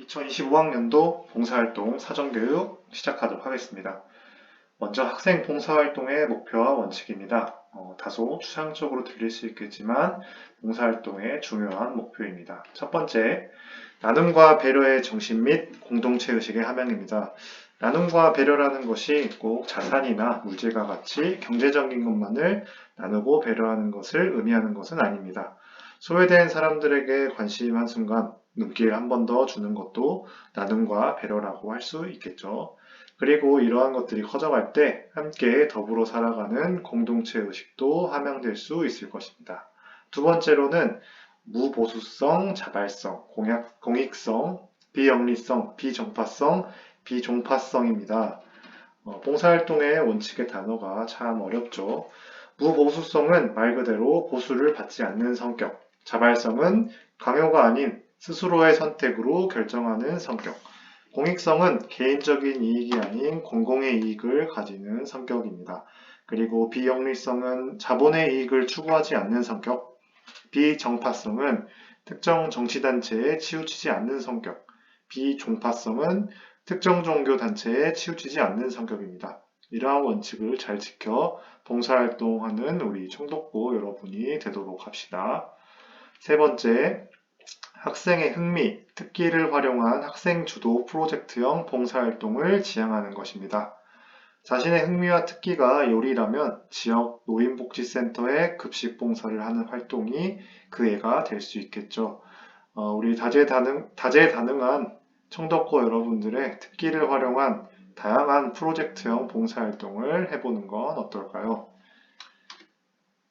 2025학년도 봉사활동 사전교육 시작하도록 하겠습니다. 먼저 학생 봉사활동의 목표와 원칙입니다. 다소 추상적으로 들릴 수 있겠지만 봉사활동의 중요한 목표입니다. 첫 번째, 나눔과 배려의 정신 및 공동체 의식의 함양입니다. 나눔과 배려라는 것이 꼭 자산이나 물질과 같이 경제적인 것만을 나누고 배려하는 것을 의미하는 것은 아닙니다. 소외된 사람들에게 관심 한순간 눈길 한 번 더 주는 것도 나눔과 배려라고 할 수 있겠죠. 그리고 이러한 것들이 커져갈 때 함께 더불어 살아가는 공동체 의식도 함양될 수 있을 것입니다. 두 번째로는 무보수성, 자발성, 공익성, 비영리성, 비정파성, 비종파성입니다. 봉사활동의 원칙의 단어가 참 어렵죠. 무보수성은 말 그대로 보수를 받지 않는 성격, 자발성은 강요가 아닌 스스로의 선택으로 결정하는 성격, 공익성은 개인적인 이익이 아닌 공공의 이익을 가지는 성격입니다. 그리고 비영리성은 자본의 이익을 추구하지 않는 성격, 비정파성은 특정 정치단체에 치우치지 않는 성격, 비종파성은 특정 종교 단체에 치우치지 않는 성격입니다. 이러한 원칙을 잘 지켜 봉사활동하는 우리 총독부 여러분이 되도록 합시다. 세 번째, 학생의 흥미, 특기를 활용한 학생 주도 프로젝트형 봉사활동을 지향하는 것입니다. 자신의 흥미와 특기가 요리라면 지역 노인복지센터에 급식 봉사를 하는 활동이 그 애가 될 수 있겠죠. 우리 다재다능한 청덕고 여러분들의 특기를 활용한 다양한 프로젝트형 봉사활동을 해보는 건 어떨까요?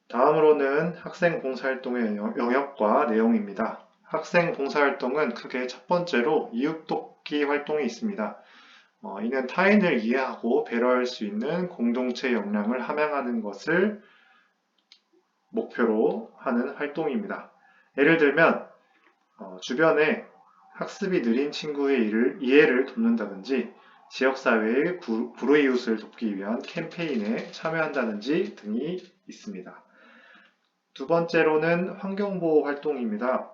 다음으로는 학생 봉사활동의 영역과 내용입니다. 학생 봉사활동은 크게 첫 번째로 이웃돕기 활동이 있습니다. 이는 타인을 이해하고 배려할 수 있는 공동체 역량을 함양하는 것을 목표로 하는 활동입니다. 예를 들면 주변에 학습이 느린 친구의 이해를 돕는다든지 지역사회의 불우이웃을 돕기 위한 캠페인에 참여한다든지 등이 있습니다. 두 번째로는 환경보호 활동입니다.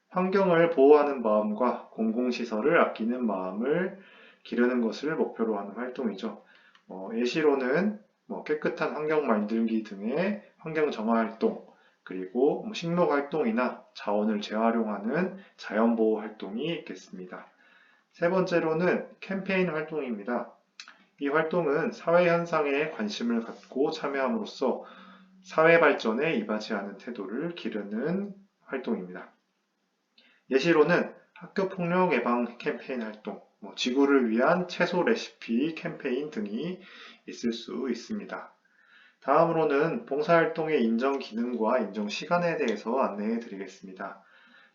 환경을 보호하는 마음과 공공시설을 아끼는 마음을 기르는 것을 목표로 하는 활동이죠. 예시로는 깨끗한 환경 만들기 등의 환경 정화 활동, 그리고 식물 활동이나 자원을 재활용하는 자연보호 활동이 있겠습니다. 세 번째로는 캠페인 활동입니다. 이 활동은 사회 현상에 관심을 갖고 참여함으로써 사회 발전에 이바지하는 태도를 기르는 활동입니다. 예시로는 학교폭력 예방 캠페인 활동, 지구를 위한 채소 레시피 캠페인 등이 있을 수 있습니다. 다음으로는 봉사활동의 인정 기능과 인정 시간에 대해서 안내해 드리겠습니다.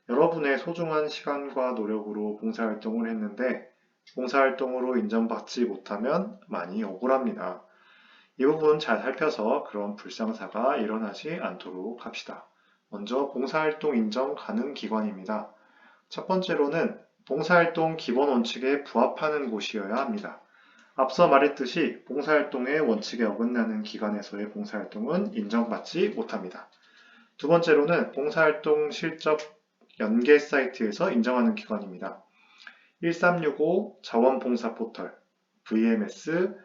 여러분의 소중한 시간과 노력으로 봉사활동을 했는데 봉사활동으로 인정받지 못하면 많이 억울합니다. 이 부분 잘 살펴서 그런 불상사가 일어나지 않도록 합시다. 먼저 봉사활동 인정 가능 기관입니다. 첫 번째로는 봉사활동 기본 원칙에 부합하는 곳이어야 합니다. 앞서 말했듯이 봉사활동의 원칙에 어긋나는 기관에서의 봉사활동은 인정받지 못합니다. 두 번째로는 봉사활동 실적 연계 사이트에서 인정하는 기관입니다. 1365 자원봉사포털, VMS,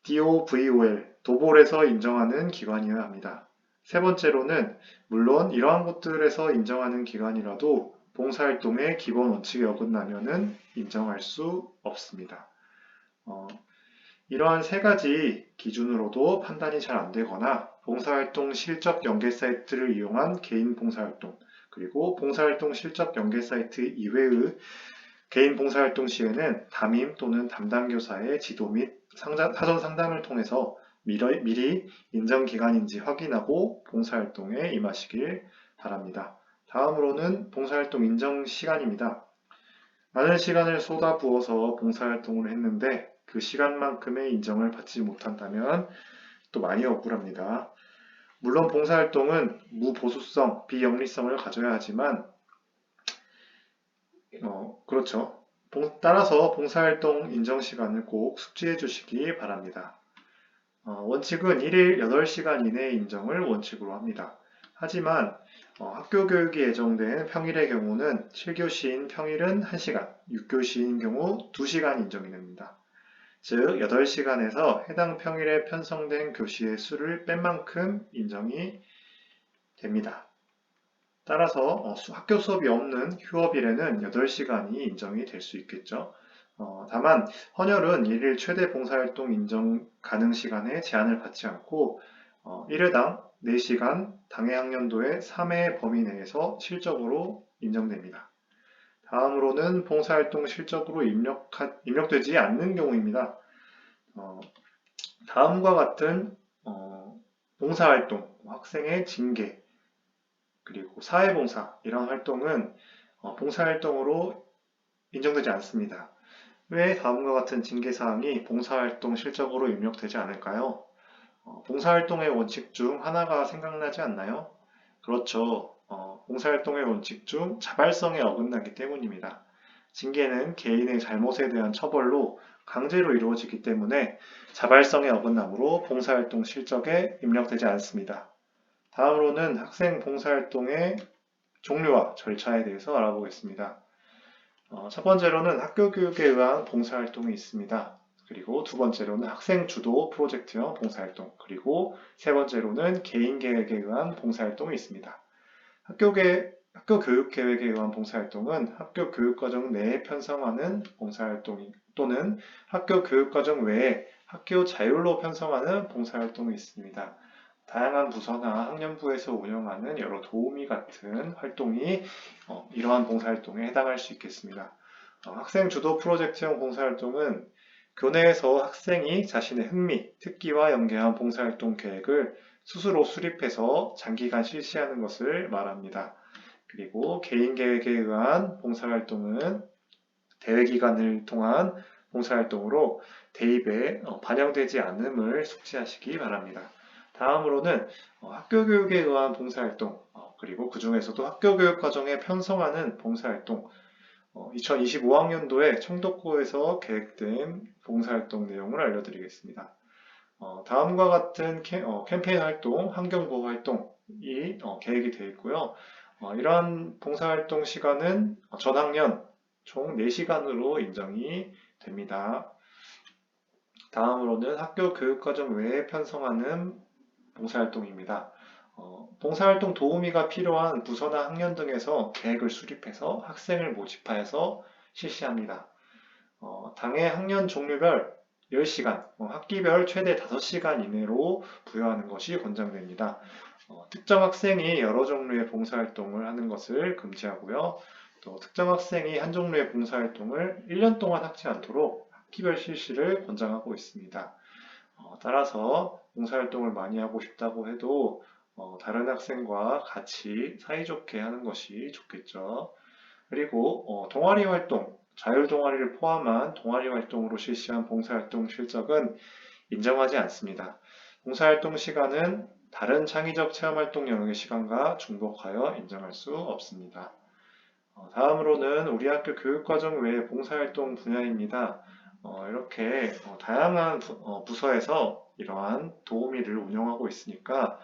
DOVOL, 도볼에서 인정하는 기관이어야 합니다. 세 번째로는 물론 이러한 곳들에서 인정하는 기관이라도 봉사활동의 기본 원칙에 어긋나면 인정할 수 없습니다. 이러한 세 가지 기준으로도 판단이 잘 안되거나 봉사활동 실적 연계 사이트를 이용한 개인 봉사활동, 그리고 봉사활동 실적 연계 사이트 이외의 개인 봉사활동 시에는 담임 또는 담당 교사의 지도 및 사전 상담을 통해서 미리 인정기관인지 확인하고 봉사활동에 임하시길 바랍니다. 다음으로는 봉사활동 인정 시간입니다. 많은 시간을 쏟아부어서 봉사활동을 했는데 그 시간만큼의 인정을 받지 못한다면 또 많이 억울합니다. 물론 봉사활동은 무보수성, 비영리성을 가져야 하지만 그렇죠. 따라서 봉사활동 인정 시간을 꼭 숙지해 주시기 바랍니다. 원칙은 1일 8시간 이내 인정을 원칙으로 합니다. 하지만 학교 교육이 예정된 평일의 경우는 7교시인 평일은 1시간, 6교시인 경우 2시간 인정이 됩니다. 즉 8시간에서 해당 평일에 편성된 교시의 수를 뺀 만큼 인정이 됩니다. 따라서 학교 수업이 없는 휴업일에는 8시간이 인정이 될 수 있겠죠. 다만 헌혈은 일일 최대 봉사활동 인정 가능 시간에 제한을 받지 않고 1회당 4시간 당해 학년도의 3회 범위 내에서 실적으로 인정됩니다. 다음으로는 봉사활동 실적으로 입력되지 않는 경우입니다. 다음과 같은 봉사활동, 학생의 징계, 그리고 사회봉사 이런 활동은 봉사활동으로 인정되지 않습니다. 왜 다음과 같은 징계사항이 봉사활동 실적으로 입력되지 않을까요? 봉사활동의 원칙 중 하나가 생각나지 않나요? 그렇죠. 봉사활동의 원칙 중 자발성에 어긋나기 때문입니다. 징계는 개인의 잘못에 대한 처벌로 강제로 이루어지기 때문에 자발성의 어긋남으로 봉사활동 실적에 입력되지 않습니다. 다음으로는 학생 봉사활동의 종류와 절차에 대해서 알아보겠습니다. 첫 번째로는 학교 교육에 의한 봉사활동이 있습니다. 그리고 두 번째로는 학생 주도 프로젝트형 봉사활동, 그리고 세 번째로는 개인 계획에 의한 봉사활동이 있습니다. 학교 교육 계획에 의한 봉사활동은 학교 교육과정 내에 편성하는 봉사활동 또는 학교 교육과정 외에 학교 자율로 편성하는 봉사활동이 있습니다. 다양한 부서나 학년부에서 운영하는 여러 도우미 같은 활동이 이러한 봉사활동에 해당할 수 있겠습니다. 학생 주도 프로젝트형 봉사활동은 교내에서 학생이 자신의 흥미, 특기와 연계한 봉사활동 계획을 스스로 수립해서 장기간 실시하는 것을 말합니다. 그리고 개인 계획에 의한 봉사활동은 대회 기간을 통한 봉사활동으로 대입에 반영되지 않음을 숙지하시기 바랍니다. 다음으로는 학교 교육에 의한 봉사활동, 그리고 그 중에서도 학교 교육 과정에 편성하는 봉사활동, 2025학년도에 청독고에서 계획된 봉사활동 내용을 알려드리겠습니다. 다음과 같은 캠페인 활동, 환경보호 활동이 계획이 되어 있고요. 이러한 봉사활동 시간은 전학년 총 4시간으로 인정이 됩니다. 다음으로는 학교 교육과정 외에 편성하는 봉사활동입니다. 봉사활동 도우미가 필요한 부서나 학년 등에서 계획을 수립해서 학생을 모집하여서 실시합니다. 당해 학년 종류별 10시간, 학기별 최대 5시간 이내로 부여하는 것이 권장됩니다. 특정 학생이 여러 종류의 봉사활동을 하는 것을 금지하고요. 또 특정 학생이 한 종류의 봉사활동을 1년 동안 하지 않도록 학기별 실시를 권장하고 있습니다. 따라서 봉사활동을 많이 하고 싶다고 해도 다른 학생과 같이 사이좋게 하는 것이 좋겠죠. 그리고 동아리 활동, 자율 동아리를 포함한 동아리 활동으로 실시한 봉사활동 실적은 인정하지 않습니다. 봉사활동 시간은 다른 창의적 체험활동 영역의 시간과 중복하여 인정할 수 없습니다. 다음으로는 우리 학교 교육과정 외의 봉사활동 분야입니다. 이렇게 다양한 부서에서 이러한 도우미를 운영하고 있으니까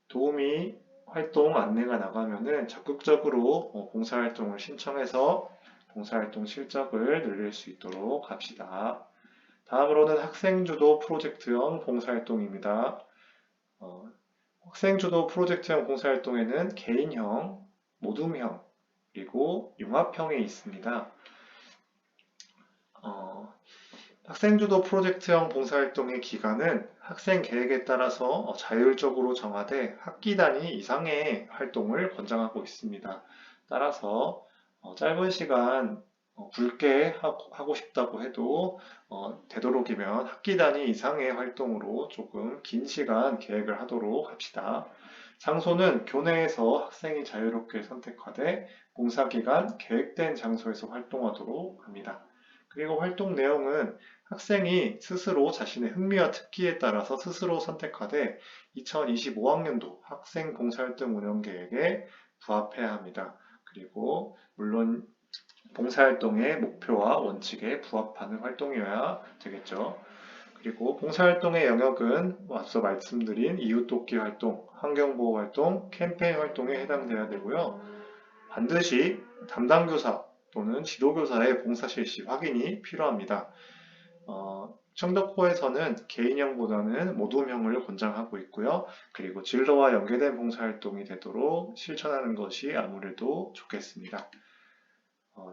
도우미 활동 안내가 나가면은 적극적으로 봉사활동을 신청해서 봉사활동 실적을 늘릴 수 있도록 합시다. 다음으로는 학생주도 프로젝트형 봉사활동입니다. 학생주도 프로젝트형 봉사활동에는 개인형, 모둠형, 그리고 융합형이 있습니다. 학생주도 프로젝트형 봉사활동의 기간은 학생 계획에 따라서 자율적으로 정하되 학기 단위 이상의 활동을 권장하고 있습니다. 따라서 짧은 시간 굵게 하고 싶다고 해도 되도록이면 학기 단위 이상의 활동으로 조금 긴 시간 계획을 하도록 합시다. 장소는 교내에서 학생이 자유롭게 선택하되 봉사기간 계획된 장소에서 활동하도록 합니다. 그리고 활동 내용은 학생이 스스로 자신의 흥미와 특기에 따라서 스스로 선택하되 2025학년도 학생 봉사활동 운영 계획에 부합해야 합니다. 그리고 물론 봉사활동의 목표와 원칙에 부합하는 활동이어야 되겠죠. 그리고 봉사활동의 영역은 앞서 말씀드린 이웃돕기 활동, 환경보호 활동, 캠페인 활동에 해당돼야 되고요. 반드시 담당 교사 또는 지도교사의 봉사 실시 확인이 필요합니다. 청덕호에서는 개인형보다는 모둠형을 권장하고 있고요. 그리고 진로와 연계된 봉사활동이 되도록 실천하는 것이 아무래도 좋겠습니다.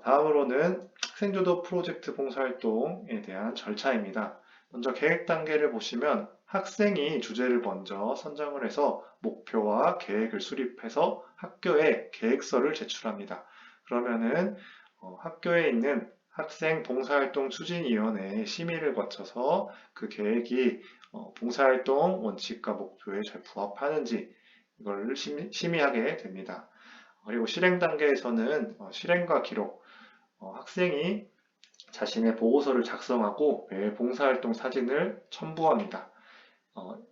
다음으로는 학생주도 프로젝트 봉사활동에 대한 절차입니다. 먼저 계획 단계를 보시면 학생이 주제를 먼저 선정을 해서 목표와 계획을 수립해서 학교에 계획서를 제출합니다. 그러면은 학교에 있는 학생 봉사활동 추진위원회의 심의를 거쳐서 그 계획이 봉사활동 원칙과 목표에 잘 부합하는지 이걸 심의하게 됩니다. 그리고 실행 단계에서는 실행과 기록, 학생이 자신의 보고서를 작성하고 매일 봉사활동 사진을 첨부합니다.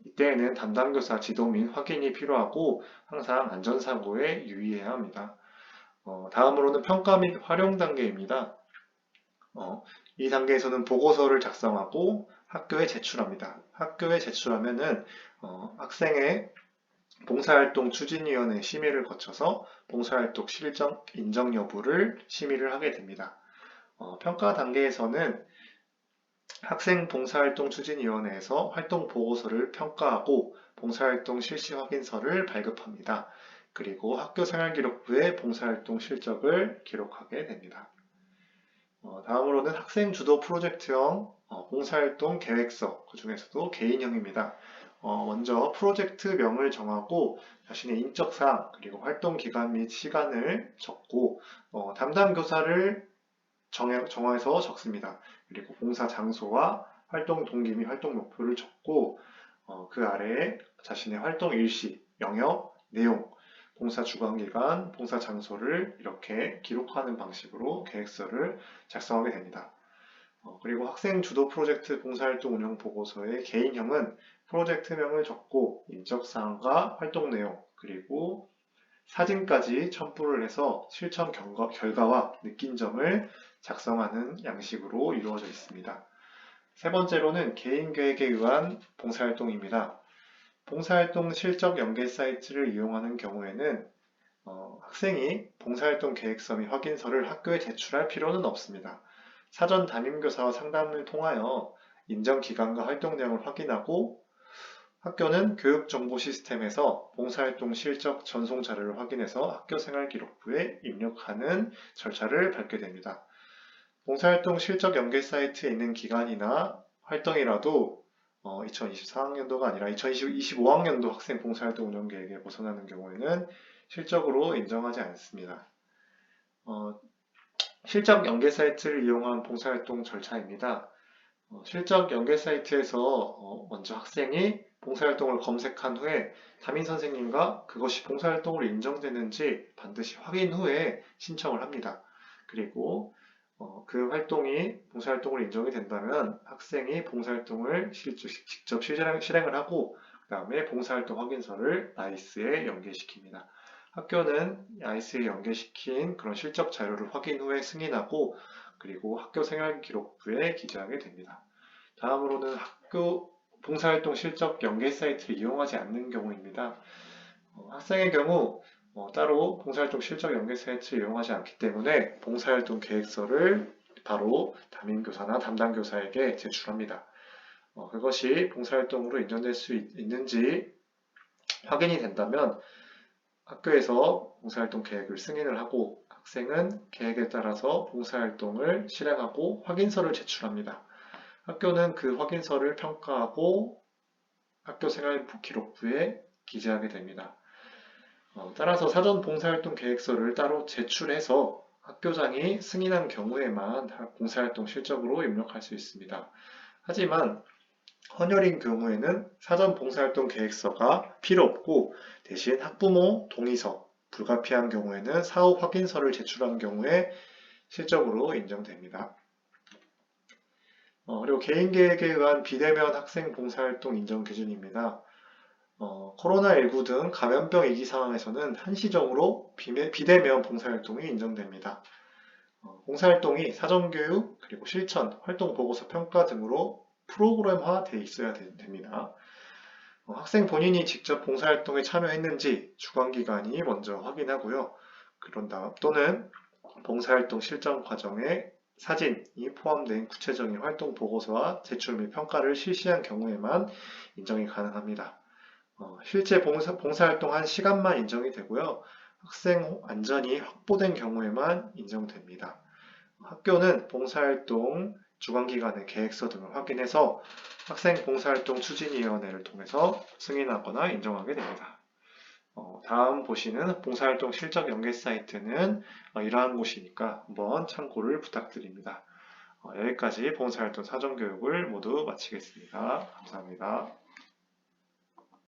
이때에는 담당교사 지도 및 확인이 필요하고 항상 안전사고에 유의해야 합니다. 다음으로는 평가 및 활용 단계입니다. 이 단계에서는 보고서를 작성하고 학교에 제출합니다. 학교에 제출하면은 학생의 봉사활동 추진위원회 심의를 거쳐서 봉사활동 실적 인정 여부를 심의를 하게 됩니다. 평가 단계에서는 학생 봉사활동 추진위원회에서 활동 보고서를 평가하고 봉사활동 실시 확인서를 발급합니다. 그리고 학교 생활기록부에 봉사활동 실적을 기록하게 됩니다. 다음으로는 학생 주도 프로젝트형 봉사활동 계획서, 그 중에서도 개인형입니다. 먼저 프로젝트명을 정하고 자신의 인적사항, 그리고 활동 기간 및 시간을 적고 담당 교사를 정해서 적습니다. 그리고 봉사 장소와 활동 동기 및 활동 목표를 적고 그 아래에 자신의 활동 일시, 영역, 내용, 봉사 주관기간, 봉사 장소를 이렇게 기록하는 방식으로 계획서를 작성하게 됩니다. 그리고 학생 주도 프로젝트 봉사활동 운영 보고서의 개인형은 프로젝트명을 적고 인적사항과 활동 내용, 그리고 사진까지 첨부를 해서 실천 결과와 느낀 점을 작성하는 양식으로 이루어져 있습니다. 세 번째로는 개인 계획에 의한 봉사활동입니다. 봉사활동 실적 연계 사이트를 이용하는 경우에는 학생이 봉사활동 계획서 및 확인서를 학교에 제출할 필요는 없습니다. 사전 담임교사와 상담을 통하여 인정 기간과 활동 내용을 확인하고 학교는 교육정보 시스템에서 봉사활동 실적 전송 자료를 확인해서 학교생활기록부에 입력하는 절차를 밟게 됩니다. 봉사활동 실적 연계 사이트에 있는 기간이나 활동이라도 2024학년도가 아니라 2025학년도 학생 봉사활동 운영 계획에 벗어나는 경우에는 실적으로 인정하지 않습니다. 실적 연계 사이트를 이용한 봉사활동 절차입니다. 실적 연계 사이트에서 먼저 학생이 봉사활동을 검색한 후에 담임 선생님과 그것이 봉사활동으로 인정되는지 반드시 확인 후에 신청을 합니다. 그리고 그 활동이 봉사활동으로 인정이 된다면 학생이 봉사활동을 직접 실행을 하고 그 다음에 봉사활동 확인서를 나이스에 연계시킵니다. 학교는 나이스에 연계시킨 그런 실적 자료를 확인 후에 승인하고 그리고 학교 생활기록부에 기재하게 됩니다. 다음으로는 학교 봉사활동 실적 연계 사이트를 이용하지 않는 경우입니다. 학생의 경우 따로 봉사활동 실적 연계 사이트를 이용하지 않기 때문에 봉사활동 계획서를 바로 담임교사나 담당교사에게 제출합니다. 그것이 봉사활동으로 인정될 수 있는지 확인이 된다면 학교에서 봉사활동 계획을 승인을 하고 학생은 계획에 따라서 봉사활동을 실행하고 확인서를 제출합니다. 학교는 그 확인서를 평가하고 학교생활 기록부에 기재하게 됩니다. 따라서 사전 봉사활동 계획서를 따로 제출해서 학교장이 승인한 경우에만 봉사활동 실적으로 입력할 수 있습니다. 하지만 헌혈인 경우에는 사전 봉사활동 계획서가 필요 없고 대신 학부모 동의서, 불가피한 경우에는 사후 확인서를 제출한 경우에 실적으로 인정됩니다. 그리고 개인 계획에 의한 비대면 학생 봉사활동 인정 기준입니다. 코로나19 등 감염병 위기 상황에서는 한시적으로 비대면 봉사활동이 인정됩니다. 봉사활동이 사전교육, 그리고 실천, 활동 보고서 평가 등으로 프로그램화 돼 있어야 됩니다. 학생 본인이 직접 봉사활동에 참여했는지 주관기관이 먼저 확인하고요. 그런 다음 또는 봉사활동 실전 과정에 사진이 포함된 구체적인 활동 보고서와 제출 및 평가를 실시한 경우에만 인정이 가능합니다. 실제 봉사활동한 시간만 인정이 되고요. 학생 안전이 확보된 경우에만 인정됩니다. 학교는 봉사활동 주관기관의 계획서 등을 확인해서 학생 봉사활동 추진위원회를 통해서 승인하거나 인정하게 됩니다. 다음 보시는 봉사활동 실적 연계 사이트는 이러한 곳이니까 한번 참고를 부탁드립니다. 여기까지 봉사활동 사전교육을 모두 마치겠습니다. 감사합니다.